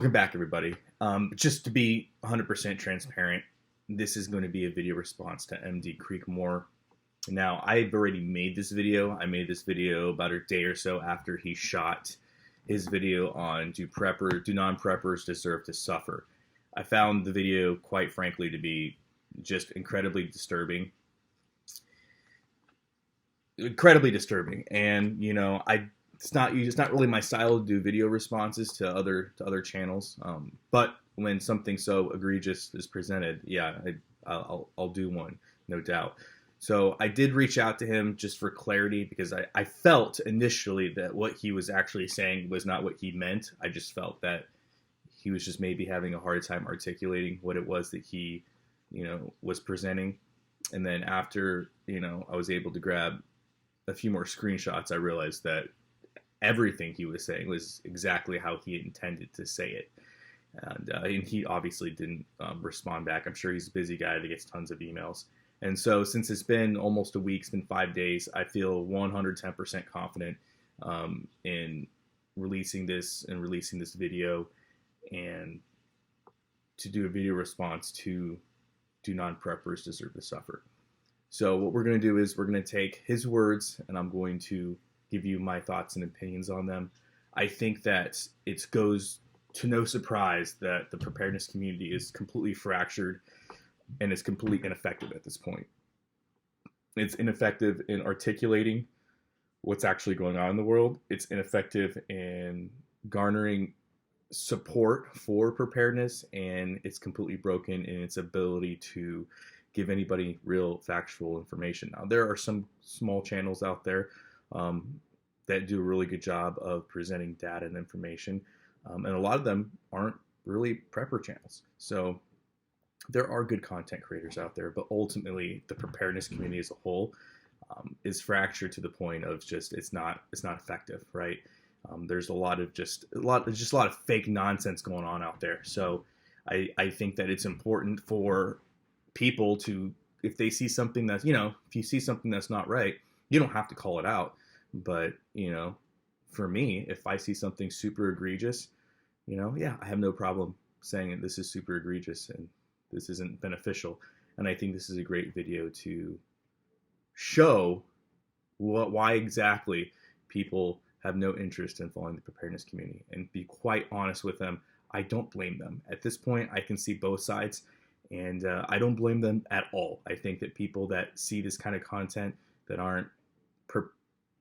Welcome back, everybody. Just to be 100% transparent, this is going to be a video response to MD Creekmore. Now, I've already made this video. I made this video about a day or so after he shot his video on do non-preppers deserve to suffer. I found the video, quite frankly, to be just incredibly disturbing. And it's not really my style to do video responses to other channels. But when something so egregious is presented, yeah, I'll do one, no doubt. So I did reach out to him just for clarity, because I felt initially that what he was actually saying was not what he meant. I just felt that he was just maybe having a hard time articulating what it was that he, was presenting. And then after, I was able to grab a few more screenshots, I realized that everything he was saying was exactly how he intended to say it. And he obviously didn't respond back. I'm sure he's a busy guy that gets tons of emails. And so since it's been almost a week, it's been 5 days, I feel 110% confident in releasing this video and to do a video response to do non-preppers deserve to suffer. So what we're going to do is we're going to take his words and I'm going to give you my thoughts and opinions on them. I think that it goes to no surprise that the preparedness community is completely fractured and is completely ineffective at this point. It's ineffective in articulating what's actually going on in the world. It's ineffective in garnering support for preparedness, and it's completely broken in its ability to give anybody real factual information. Now, there are some small channels out there that do a really good job of presenting data and information, and a lot of them aren't really prepper channels. So there are good content creators out there, but ultimately the preparedness community as a whole is fractured to the point of just it's not effective, right? There's a lot of fake nonsense going on out there. So I think that it's important for people to, if they see something that's, if you see something that's not right, you don't have to call it out. But, for me, if I see something super egregious, yeah, I have no problem saying that this is super egregious and this isn't beneficial. And I think this is a great video to show why exactly people have no interest in following the preparedness community, and be quite honest with them. I don't blame them. At this point, I can see both sides, and I don't blame them at all. I think that people that see this kind of content that aren't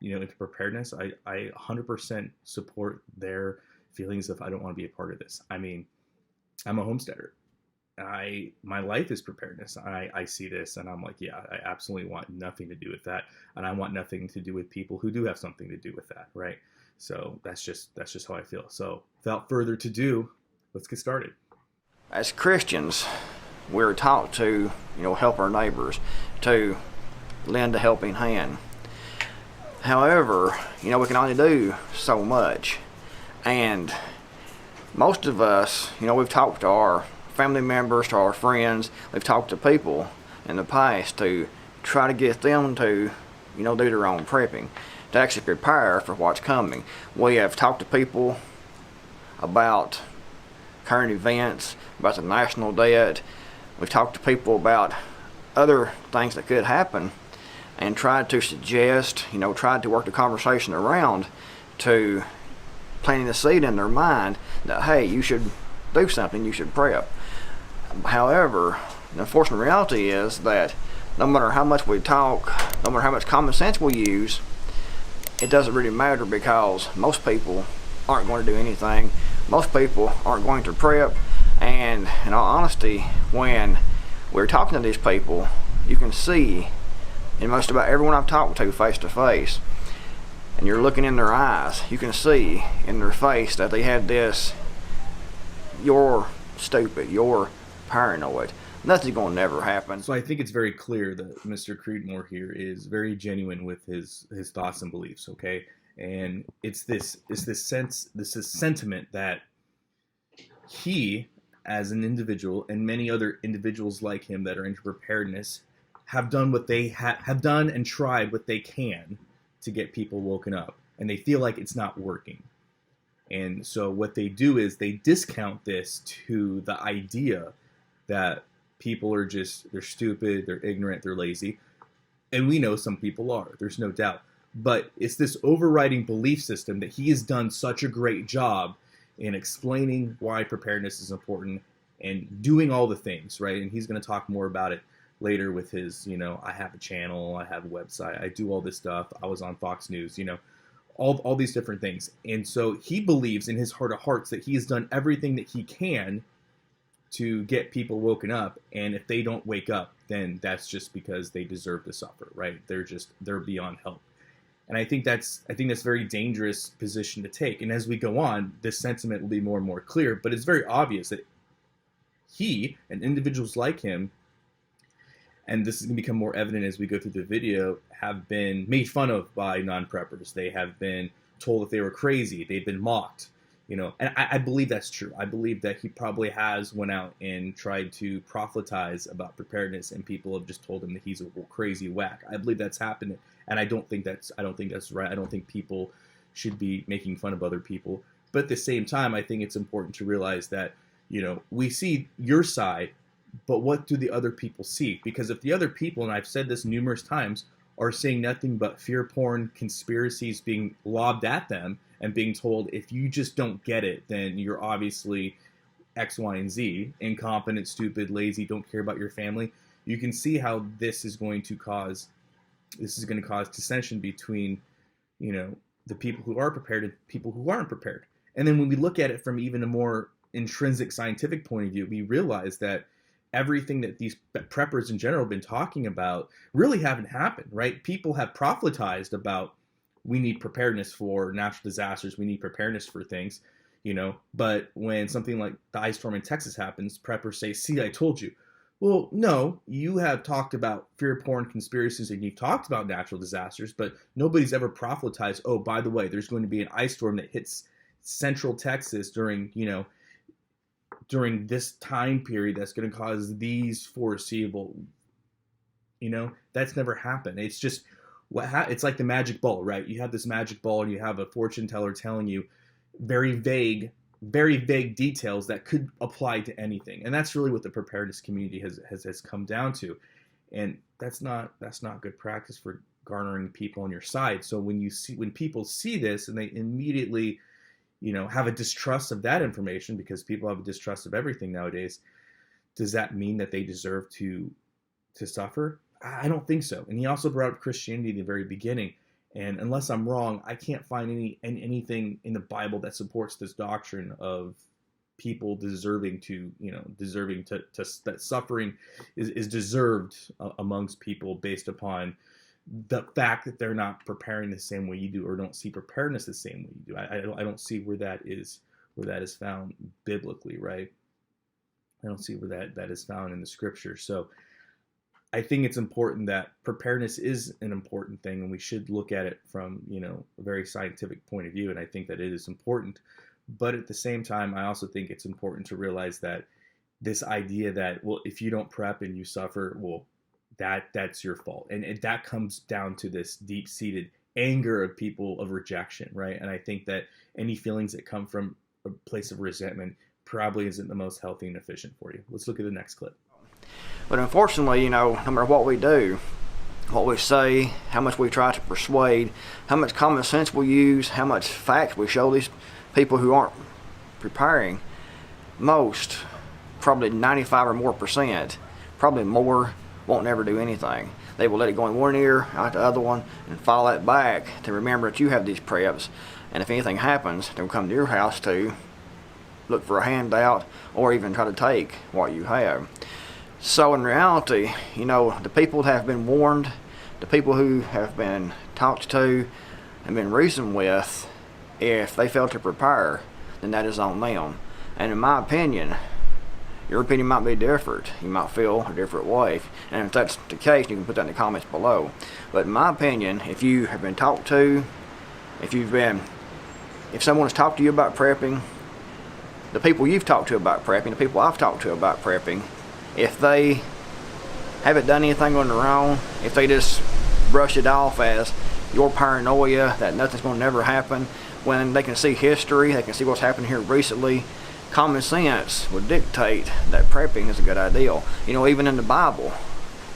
into preparedness, I 100% support their feelings of I don't want to be a part of this. I mean, I'm a homesteader. My life is preparedness. I see this and I'm like, yeah, I absolutely want nothing to do with that, and I want nothing to do with people who do have something to do with that, right? So that's just how I feel. So without further ado, let's get started. As Christians, we're taught to, help our neighbors, to lend a helping hand. However, we can only do so much. And most of us, we've talked to our family members, to our friends, we've talked to people in the past to try to get them to, do their own prepping, to actually prepare for what's coming. We have talked to people about current events, about the national debt. We've talked to people about other things that could happen, and tried to suggest, tried to work the conversation around to planting the seed in their mind that, hey, you should do something, you should prep. However, the unfortunate reality is that no matter how much we talk, no matter how much common sense we use, it doesn't really matter, because most people aren't going to do anything. Most people aren't going to prep. And in all honesty, when we're talking to these people, you can see in most about everyone I've talked to face to face, and you're looking in their eyes, you can see in their face that they have this, you're stupid, you're paranoid, nothing's gonna never happen. So I think it's very clear that Mr. Creekmore here is very genuine with his thoughts and beliefs, okay? And it's this sentiment that he, as an individual, and many other individuals like him that are into preparedness, have done what they have done and tried what they can to get people woken up, and they feel like it's not working. And so what they do is they discount this to the idea that people are they're stupid, they're ignorant, they're lazy. And we know some people are, there's no doubt. But it's this overriding belief system that he has done such a great job in explaining why preparedness is important and doing all the things, right? And he's going to talk more about it later with his, I have a channel, I have a website, I do all this stuff, I was on Fox News, all these different things. And so he believes in his heart of hearts that he has done everything that he can to get people woken up. And if they don't wake up, then that's just because they deserve to suffer, right? They're beyond help. And I think that's a very dangerous position to take. And as we go on, this sentiment will be more and more clear, but it's very obvious that he and individuals like him, and this is going to become more evident as we go through the video, have been made fun of by non-preppers. They have been told that they were crazy. They've been mocked, and I believe that's true. I believe that he probably has went out and tried to proselytize about preparedness, and people have just told him that he's a crazy whack. I believe that's happened, and I don't think that's right. I don't think people should be making fun of other people. But at the same time, I think it's important to realize that, we see your side, but what do the other people see? Because if the other people, and I've said this numerous times, are seeing nothing but fear porn, conspiracies being lobbed at them, and being told, if you just don't get it, then you're obviously X, Y, and Z, incompetent, stupid, lazy, don't care about your family, you can see how this is going to cause dissension between, the people who are prepared and people who aren't prepared. And then when we look at it from even a more intrinsic scientific point of view, we realize that everything that these preppers in general have been talking about really haven't happened, right? People have proselytized about, we need preparedness for natural disasters, we need preparedness for things, but when something like the ice storm in Texas happens, preppers say, see, I told you. Well, no, you have talked about fear porn, conspiracies, and you've talked about natural disasters, but nobody's ever proselytized, oh, by the way, there's going to be an ice storm that hits central Texas during this time period that's going to cause these foreseeable, that's never happened. It's just it's like the magic ball, right? You have this magic ball and you have a fortune teller telling you very vague details that could apply to anything. And that's really what the preparedness community has come down to. And that's not good practice for garnering people on your side. So when people see this and they immediately, have a distrust of that information, because people have a distrust of everything nowadays, does that mean that they deserve to suffer? I don't think so. And he also brought up Christianity at the very beginning. And unless I'm wrong, I can't find anything in the Bible that supports this doctrine of people deserving that suffering is deserved amongst people based upon the fact that they're not preparing the same way you do, or don't see preparedness the same way you do. I don't see where that is found biblically, right? I don't see where that is found in the scripture. So I think it's important that preparedness is an important thing, and we should look at it from, a very scientific point of view. And I think that it is important. But at the same time, I also think it's important to realize that this idea that, well, if you don't prep and you suffer, well, that's your fault. And that comes down to this deep-seated anger of people of rejection, right? And I think that any feelings that come from a place of resentment probably isn't the most healthy and efficient for you. Let's look at the next clip. But unfortunately, no matter what we do, what we say, how much we try to persuade, how much common sense we use, how much facts we show these people who aren't preparing, most, probably 95 or more percent, probably more, won't never do anything. They will let it go in one ear, out the other one, and follow that back to remember that you have these preps. And if anything happens, they'll come to your house to look for a handout or even try to take what you have. So in reality, the people that have been warned, the people who have been talked to and been reasoned with, if they fail to prepare, then that is on them. And in my opinion, your opinion might be different. You might feel a different way. And if that's the case, you can put that in the comments below. But in my opinion, if you have been talked to, if someone has talked to you about prepping, the people you've talked to about prepping, the people I've talked to about prepping, if they haven't done anything on their own, if they just brush it off as your paranoia that nothing's going to never happen, when they can see history, they can see what's happened here recently. Common sense would dictate that prepping is a good idea. You know, even in the Bible,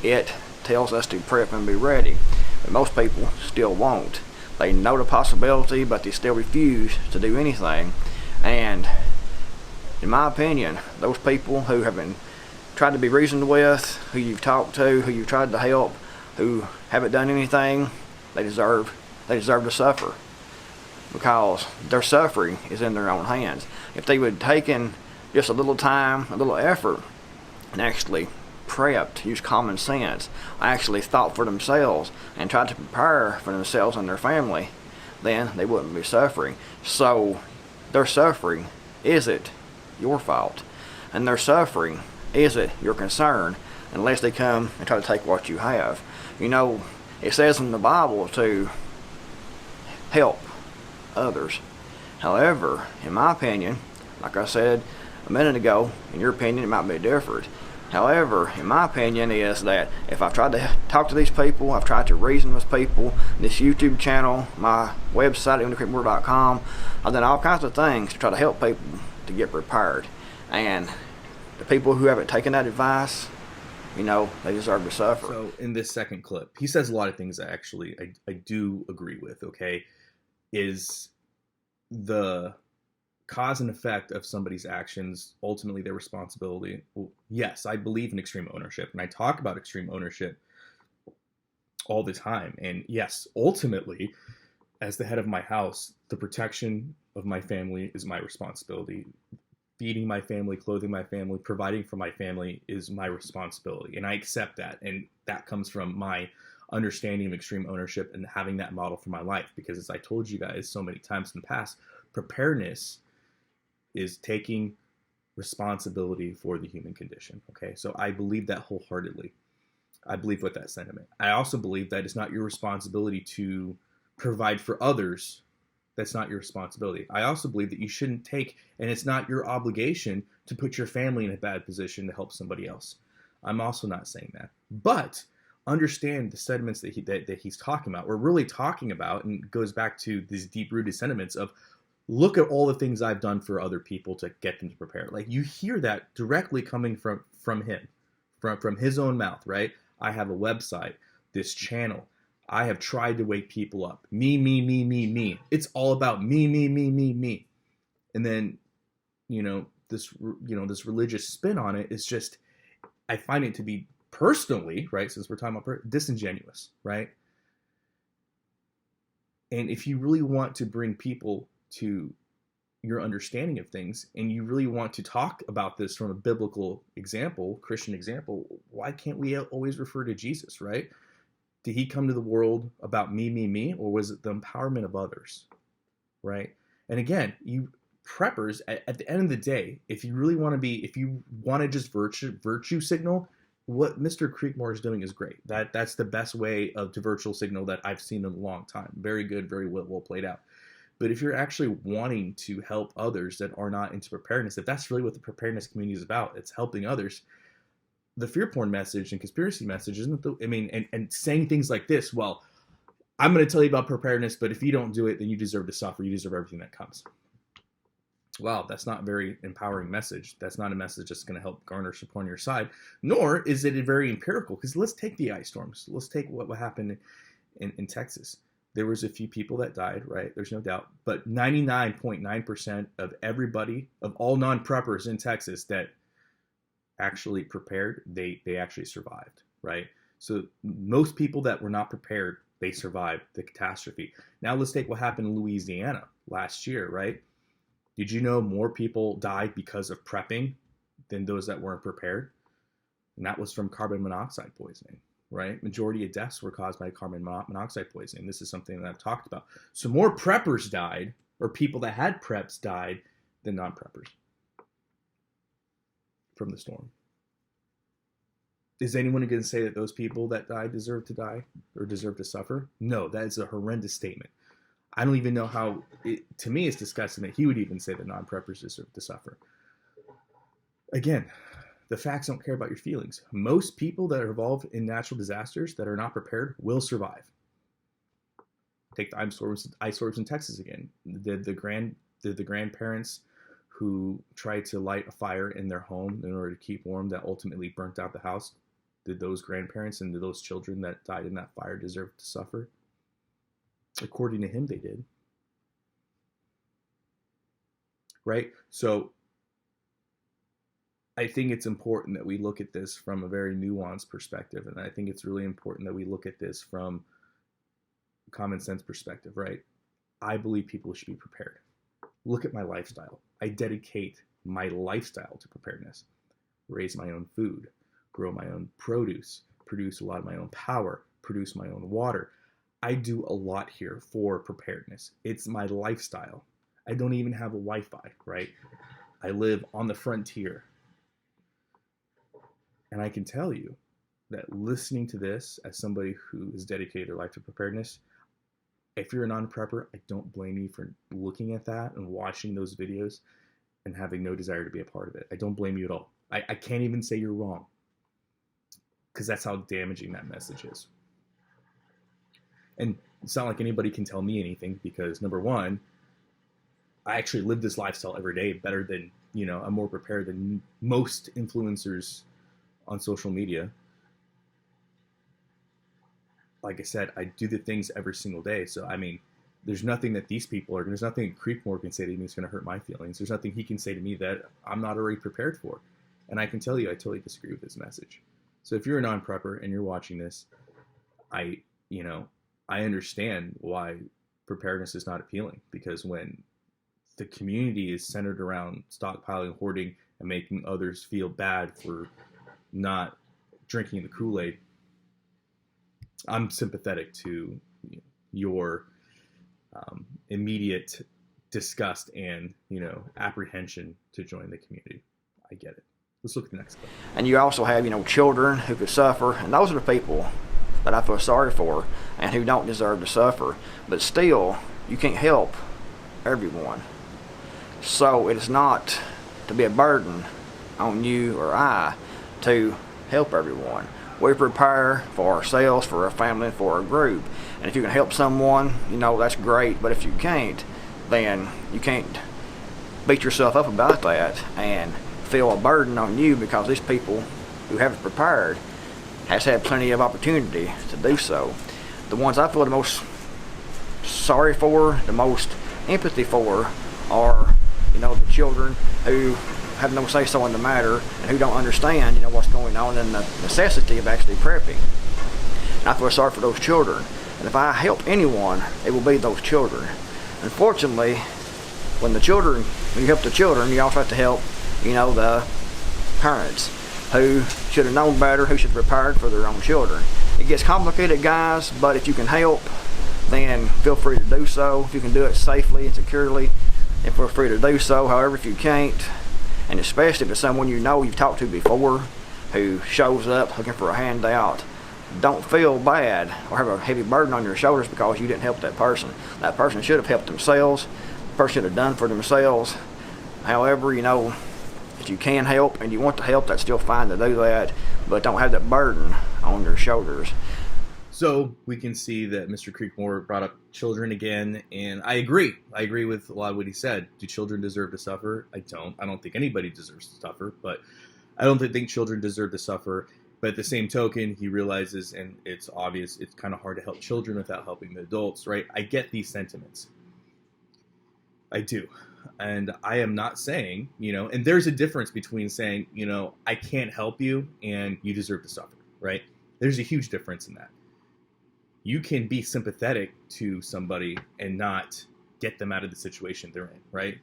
it tells us to prep and be ready. But most people still won't. They know the possibility, but they still refuse to do anything. And in my opinion, those people who have been tried to be reasoned with, who you've talked to, who you've tried to help, who haven't done anything, they deserve to suffer, because their suffering is in their own hands. If they would have taken just a little time, a little effort, and actually prepped, used common sense, actually thought for themselves, and tried to prepare for themselves and their family, then they wouldn't be suffering. So their suffering isn't your fault, and their suffering isn't your concern, unless they come and try to take what you have. You know, it says in the Bible to help others. However, in my opinion, like I said a minute ago, in your opinion it might be different. However, in my opinion is that if I've tried to talk to these people, I've tried to reason with people, this YouTube channel, my website, informational.com, I've done all kinds of things to try to help people to get prepared. And the people who haven't taken that advice, you know, they deserve to suffer. So in this second clip, he says a lot of things that actually I do agree with, okay? Is the cause and effect of somebody's actions ultimately their responsibility? Well, yes, I believe in extreme ownership, and I talk about extreme ownership all the time. And yes, ultimately, as the head of my house, the protection of my family is my responsibility. Feeding my family, clothing my family, providing for my family is my responsibility. And I accept that. And that comes from my understanding of extreme ownership and having that model for my life. Because as I told you guys so many times in the past, preparedness is taking responsibility for the human condition. Okay, so I believe that wholeheartedly. I believe with that sentiment. I also believe that it's not your responsibility to provide for others. That's not your responsibility. I also believe that you shouldn't take, and it's not your obligation to put your family in a bad position to help somebody else. I'm also not saying that. But understand the sentiments that he's talking about. We're really talking about, and it goes back to these deep-rooted sentiments of, look at all the things I've done for other people to get them to prepare. Like, you hear that directly coming from him, from his own mouth, right? I have a website, this channel. I have tried to wake people up. Me, me, me, me, me. It's all about me, me, me, me, me. And then, this religious spin on it is just, I find it to be personally, right, since we're talking about disingenuous, right? And if you really want to bring people to your understanding of things, and you really want to talk about this from a biblical example, Christian example, why can't we always refer to Jesus, right? Did he come to the world about me, me, me, or was it the empowerment of others, right? And again, you preppers, at the end of the day, if you want to just virtue signal, what Mr. Creekmore is doing is great. That's the best way to virtual signal that I've seen in a long time. Very good, very well played out. But if you're actually wanting to help others that are not into preparedness, if that's really what the preparedness community is about, it's helping others. The fear porn message and conspiracy message isn't and saying things like this, well, I'm going to tell you about preparedness, but if you don't do it, then you deserve to suffer. You deserve everything that comes. Wow, that's not a very empowering message. That's not a message that's going to help garner support on your side, nor is it very empirical. Because let's take the ice storms. Let's take what happened in Texas. There was a few people that died, right? There's no doubt. But 99.9% of everybody, of all non-preppers in Texas that actually prepared, they actually survived, right? So most people that were not prepared, they survived the catastrophe. Now let's take what happened in Louisiana last year, right? Did you know more people died because of prepping than those that weren't prepared? And that was from carbon monoxide poisoning, right? Majority of deaths were caused by carbon monoxide poisoning. This is something that I've talked about. So more preppers died, or people that had preps died, than non-preppers from the storm. Is anyone going to say that those people that died deserve to die or deserve to suffer? No, that is a horrendous statement. I don't even know how, to me, it's disgusting that he would even say that non-preppers deserve to suffer. Again, the facts don't care about your feelings. Most people that are involved in natural disasters that are not prepared will survive. Take the ice storms in Texas again. Did the grandparents who tried to light a fire in their home in order to keep warm that ultimately burnt out the house, did those grandparents and did those children that died in that fire deserve to suffer? According to him, they did. Right? So I think it's important that we look at this from a very nuanced perspective. And I think it's really important that we look at this from a common sense perspective, right? I believe people should be prepared. Look at my lifestyle. I dedicate my lifestyle to preparedness. Raise my own food, grow my own produce, produce a lot of my own power, produce my own water. I do a lot here for preparedness. It's my lifestyle. I don't even have a Wi-Fi, right? I live on the frontier. And I can tell you that listening to this as somebody who has dedicated their life to preparedness, if you're a non-prepper, I don't blame you for looking at that and watching those videos and having no desire to be a part of it. I don't blame you at all. I can't even say you're wrong, because that's how damaging that message is. And it's not like anybody can tell me anything, because number one, I actually live this lifestyle every day better than, I'm more prepared than most influencers on social media. Like I said, I do the things every single day. So, I mean, there's nothing that these people there's nothing Creekmore can say to me that's going to hurt my feelings. There's nothing he can say to me that I'm not already prepared for. And I can tell you, I totally disagree with his message. So if you're a non-prepper and you're watching this, I understand why preparedness is not appealing, because when the community is centered around stockpiling, hoarding, and making others feel bad for not drinking the Kool-Aid, I'm sympathetic to your immediate disgust and apprehension to join the community. I get it. Let's look at the next clip. And you also have children who could suffer, and those are the people that I feel sorry for and who don't deserve to suffer. But still, you can't help everyone. So it is not to be a burden on you or I to help everyone. We prepare for ourselves, for our family, and for our group. And if you can help someone, that's great. But if you can't, then you can't beat yourself up about that and feel a burden on you, because these people who haven't prepared has had plenty of opportunity to do so. The ones I feel the most sorry for, the most empathy for, are the children who have no say-so in the matter and who don't understand what's going on and the necessity of actually prepping. And I feel sorry for those children. And if I help anyone, it will be those children. Unfortunately, when you help the children, you also have to help the parents who should have known better, who should have prepared for their own children. It gets complicated, guys, but if you can help, then feel free to do so. If you can do it safely and securely, then feel free to do so. However, if you can't, and especially if it's someone you've talked to before who shows up looking for a handout, don't feel bad or have a heavy burden on your shoulders because you didn't help that person. That person should have helped themselves. The person should have done for themselves. However, if you can help and you want to help, that's still fine to do that, but don't have that burden on your shoulders. So we can see that Mr. Creekmore brought up children again, and I agree. I agree with a lot of what he said. Do children deserve to suffer? I don't. I don't think anybody deserves to suffer, but I don't think children deserve to suffer. But at the same token, he realizes, and it's obvious, it's kind of hard to help children without helping the adults, right? I get these sentiments. I do. And I am not saying, and there's a difference between saying, I can't help you and you deserve to suffer, right? There's a huge difference in that. You can be sympathetic to somebody and not get them out of the situation they're in, right?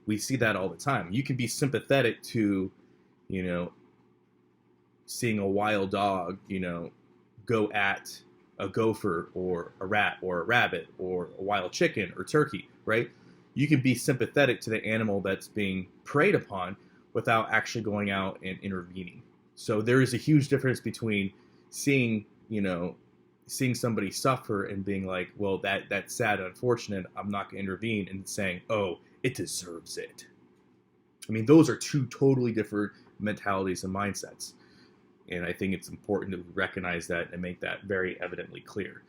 We see that all the time. You can be sympathetic to, seeing a wild dog, go at a gopher or a rat or a rabbit or a wild chicken or turkey, right? You can be sympathetic to the animal that's being preyed upon without actually going out and intervening. So there is a huge difference between seeing somebody suffer and being like, well, that's sad, unfortunate, I'm not going to intervene, and saying, oh, it deserves it. I mean, those are two totally different mentalities and mindsets. And I think it's important that we recognize that and make that very evidently clear.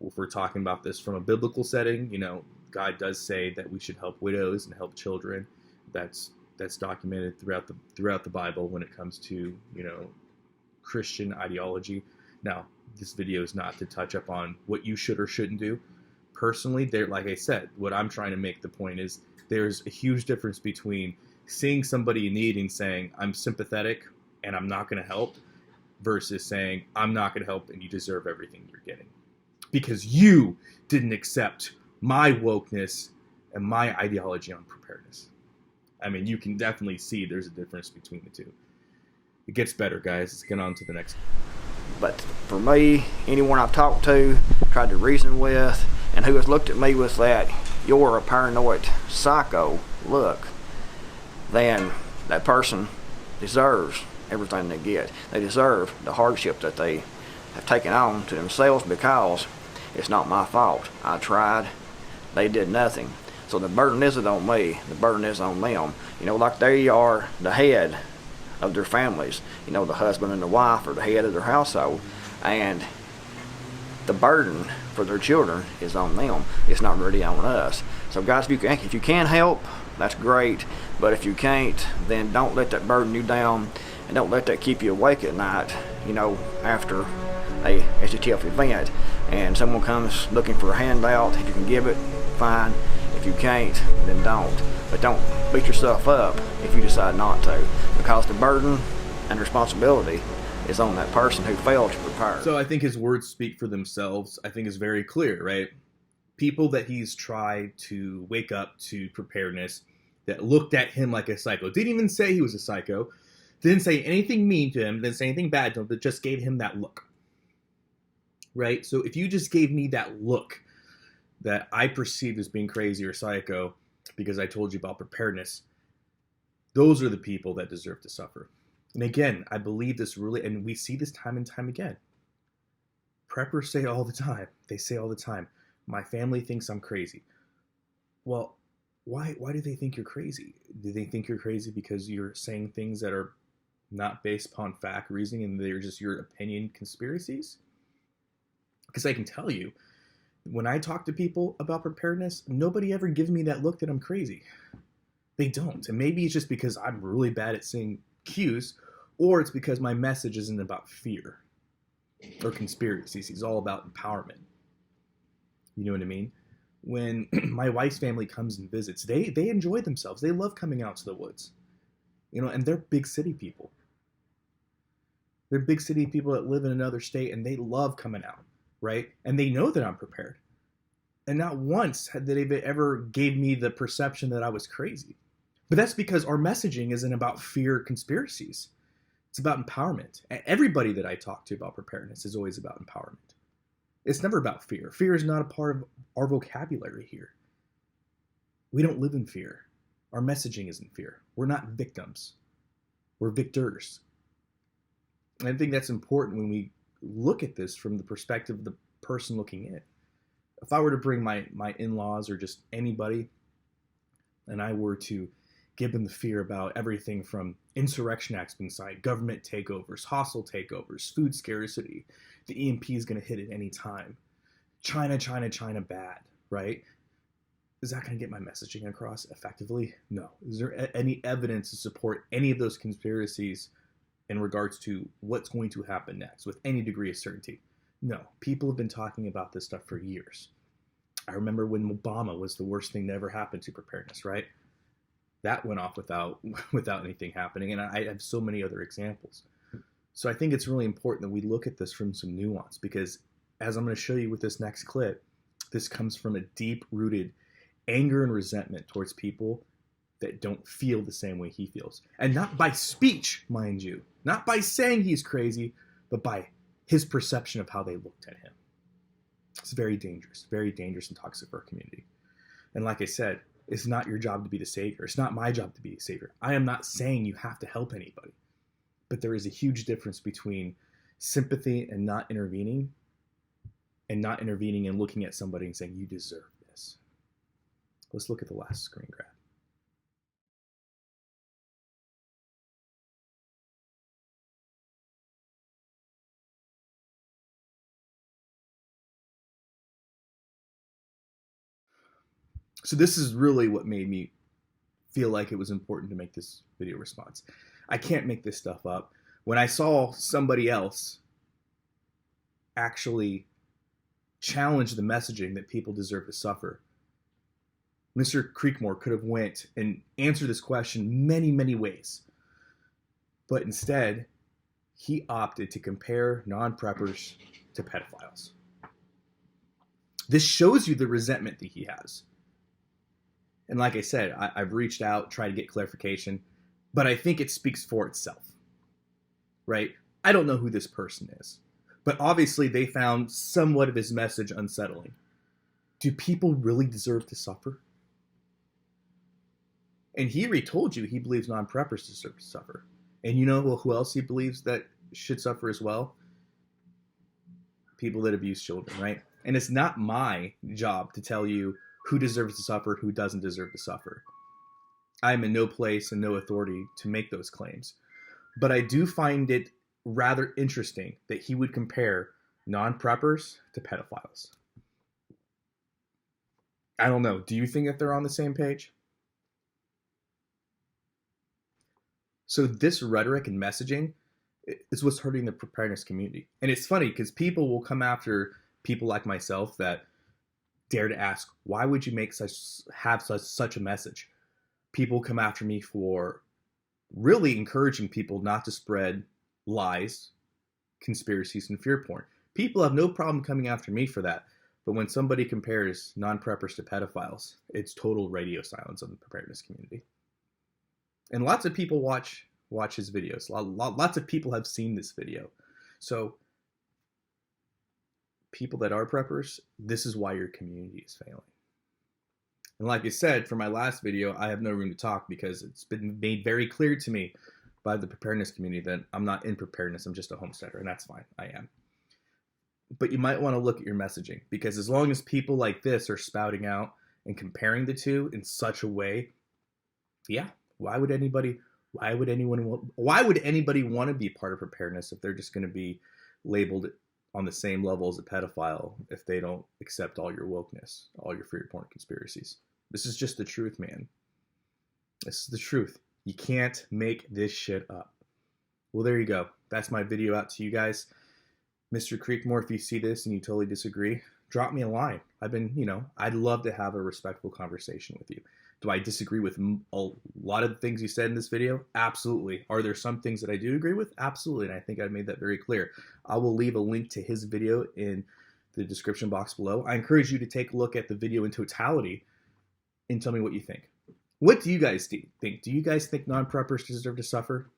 if we're talking about this from a biblical setting, God does say that we should help widows and help children. That's documented throughout the Bible when it comes to Christian ideology. Now, this video is not to touch up on what you should or shouldn't do. Personally, there, like I said, what I'm trying to make the point is there's a huge difference between seeing somebody in need and saying I'm sympathetic and I'm not going to help, versus saying I'm not going to help and you deserve everything you're getting because you didn't accept my wokeness and my ideology on preparedness. I mean, you can definitely see there's a difference between the two. It gets better, guys. Let's get on to the next. But for me, anyone I've talked to, tried to reason with, and who has looked at me with that "you're a paranoid psycho" look, then that person deserves everything they get. They deserve the hardship that they have taken on to themselves because it's not my fault. I tried. They did nothing. So the burden isn't on me. The burden is on them. Like they are the head of their families. The husband and the wife are the head of their household. And the burden for their children is on them. It's not really on us. So guys, if you can help, that's great. But if you can't, then don't let that burden you down, and don't let that keep you awake at night, after a HTTF event and someone comes looking for a handout. If you can give it, fine. If you can't, then don't. But don't beat yourself up if you decide not to, because the burden and responsibility is on that person who failed to prepare. So I think his words speak for themselves. I think it's very clear, right? People that he's tried to wake up to preparedness that looked at him like a psycho. Didn't even say he was a psycho. Didn't say anything mean to him. Didn't say anything bad to him, but just gave him that look. Right? So if you just gave me that look that I perceived as being crazy or psycho because I told you about preparedness, those are the people that deserve to suffer. And again, I believe this really, and we see this time and time again. Preppers say all the time, they say all the time, my family thinks I'm crazy. Well, why do they think you're crazy? Do they think you're crazy because you're saying things that are not based upon fact, reasoning, and they're just your opinion conspiracies? Because I can tell you, when I talk to people about preparedness, nobody ever gives me that look that I'm crazy. They don't. And maybe it's just because I'm really bad at seeing cues, or it's because my message isn't about fear or conspiracies. It's all about empowerment. You know what I mean? When my wife's family comes and visits, they enjoy themselves. They love coming out to the woods. And they're big city people. They're big city people that live in another state, and they love coming out, right? And they know that I'm prepared. And not once had they ever gave me the perception that I was crazy. But that's because our messaging isn't about fear conspiracies. It's about empowerment. Everybody that I talk to about preparedness is always about empowerment. It's never about fear. Fear is not a part of our vocabulary here. We don't live in fear. Our messaging isn't fear. We're not victims. We're victors. And I think that's important when we look at this from the perspective of the person looking in. If I were to bring my in-laws or just anybody, and I were to give them the fear about everything from insurrection acts being signed, government takeovers, hostile takeovers, food scarcity, the EMP is going to hit at any time, China bad, right? Is that going to get my messaging across effectively? No. Is there any evidence to support any of those conspiracies in regards to what's going to happen next with any degree of certainty? No. People have been talking about this stuff for years. I remember when Obama was the worst thing that ever happened to preparedness, right? That went off without anything happening, and I have so many other examples. So I think it's really important that we look at this from some nuance, because as I'm going to show you with this next clip, this comes from a deep-rooted anger and resentment towards people that don't feel the same way he feels. And not by speech, mind you. Not by saying he's crazy, but by his perception of how they looked at him. It's very dangerous and toxic for our community. And like I said, it's not your job to be the savior. It's not my job to be the savior. I am not saying you have to help anybody. But there is a huge difference between sympathy and not intervening and looking at somebody and saying, you deserve this. Let's look at the last screen grab. So this is really what made me feel like it was important to make this video response. I can't make this stuff up. When I saw somebody else actually challenge the messaging that people deserve to suffer, Mr. Creekmore could have went and answered this question many, many ways. But instead, he opted to compare non-preppers to pedophiles. This shows you the resentment that he has. And like I said, I've reached out, tried to get clarification, but I think it speaks for itself, right? I don't know who this person is, but obviously they found somewhat of his message unsettling. Do people really deserve to suffer? And he already told you he believes non-preppers deserve to suffer. And you know who else he believes that should suffer as well? People that abuse children, right? And it's not my job to tell you who deserves to suffer, who doesn't deserve to suffer. I'm in no place and no authority to make those claims. But I do find it rather interesting that he would compare non-preppers to pedophiles. I don't know. Do you think that they're on the same page? So this rhetoric and messaging is what's hurting the preparedness community. And it's funny because people will come after people like myself that dare to ask, why would you have such a message? People come after me for really encouraging people not to spread lies, conspiracies, and fear porn. People have no problem coming after me for that. But when somebody compares non-preppers to pedophiles, it's total radio silence on the preparedness community. And lots of people watch his videos. Lots of people have seen this video. So people that are preppers, this is why your community is failing. And like I said, for my last video, I have no room to talk because it's been made very clear to me by the preparedness community that I'm not in preparedness. I'm just a homesteader, and that's fine. I am. But you might want to look at your messaging, because as long as people like this are spouting out and comparing the two in such a way, yeah, why would anybody want to be part of preparedness if they're just going to be labeled on the same level as a pedophile if they don't accept all your wokeness, all your fear porn conspiracies? This is just the truth, man. This is the truth. You can't make this shit up. Well, there you go. That's my video out to you guys. Mr. Creekmore, if you see this and you totally disagree, drop me a line. I'd love to have a respectful conversation with you. Do I disagree with a lot of the things you said in this video? Absolutely. Are there some things that I do agree with? Absolutely. And I think I made that very clear. I will leave a link to his video in the description box below. I encourage you to take a look at the video in totality and tell me what you think. What do you guys think? Do you guys think non-preppers deserve to suffer?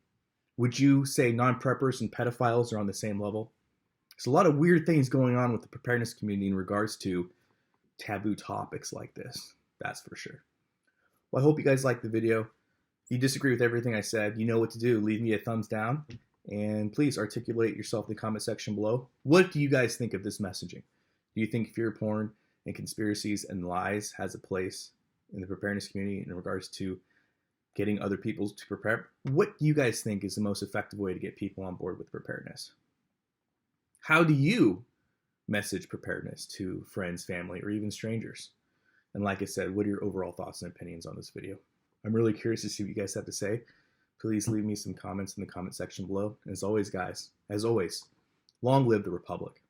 Would you say non-preppers and pedophiles are on the same level? There's a lot of weird things going on with the preparedness community in regards to taboo topics like this. That's for sure. Well, I hope you guys liked the video. If you disagree with everything I said, you know what to do. Leave me a thumbs down. And please articulate yourself in the comment section below. What do you guys think of this messaging? Do you think fear porn and conspiracies and lies has a place in the preparedness community in regards to getting other people to prepare? What do you guys think is the most effective way to get people on board with preparedness? How do you message preparedness to friends, family, or even strangers? And like I said, what are your overall thoughts and opinions on this video? I'm really curious to see what you guys have to say. Please leave me some comments in the comment section below. And as always, guys, long live the Republic.